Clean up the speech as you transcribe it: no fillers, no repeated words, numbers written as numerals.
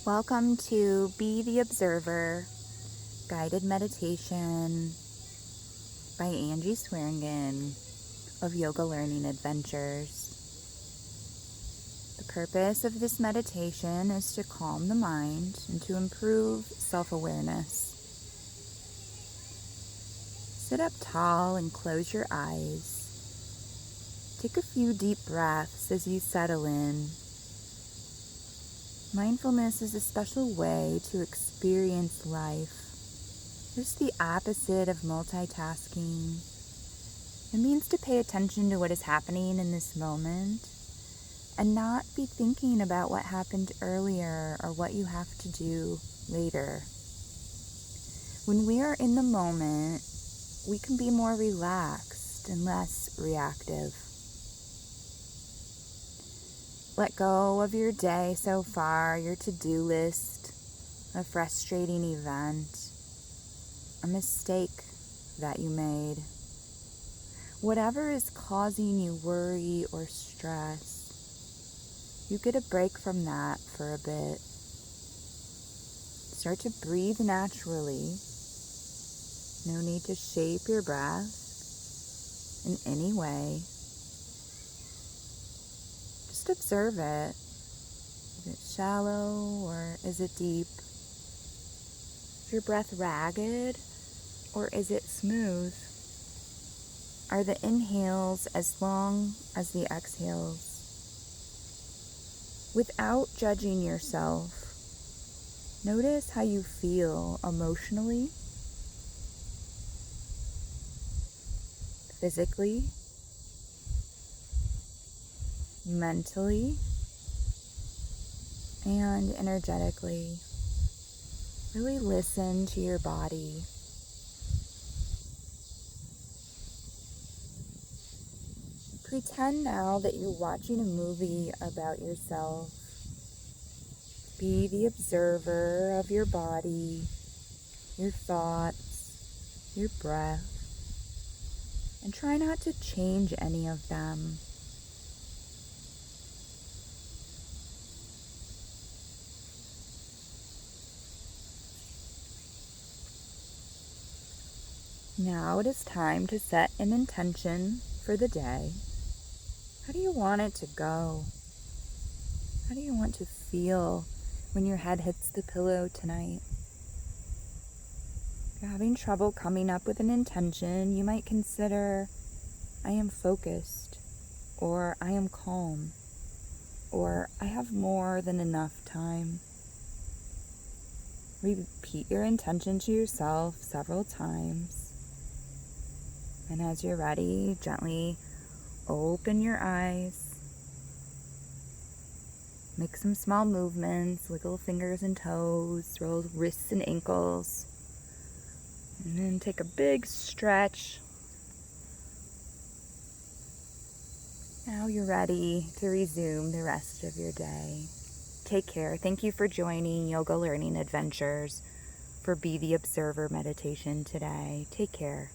Welcome to Be the Observer Guided Meditation by Angie Swearingen of Yoga Learning Adventures. The purpose of this meditation is to calm the mind and to improve self-awareness. Sit up tall and close your eyes. Take a few deep breaths as you settle in. Mindfulness is a special way to experience life. It's the opposite of multitasking. It means to pay attention to what is happening in this moment and not be thinking about what happened earlier or what you have to do later. When we are in the moment, we can be more relaxed and less reactive. Let go of your day so far, your to-do list, a frustrating event, a mistake that you made. Whatever is causing you worry or stress, you get a break from that for a bit. Start to breathe naturally. No need to shape your breath in any way. Just observe it. Is it shallow or is it deep? Is your breath ragged or is it smooth? Are the inhales as long as the exhales? Without judging yourself, notice how you feel emotionally, physically, mentally, and energetically. Really listen to your body. Pretend now that you're watching a movie about yourself. Be the observer of your body, your thoughts, your breath, and try not to change any of them. Now it is time to set an intention for the day. How do you want it to go? How do you want to feel when your head hits the pillow tonight? If you're having trouble coming up with an intention, you might consider, I am focused, or I am calm, or I have more than enough time. Repeat your intention to yourself several times. And as you're ready, gently open your eyes. Make some small movements, wiggle fingers and toes, roll wrists and ankles. And then take a big stretch. Now you're ready to resume the rest of your day. Take care. Thank you for joining Yoga Learning Adventures for Be the Observer meditation today. Take care.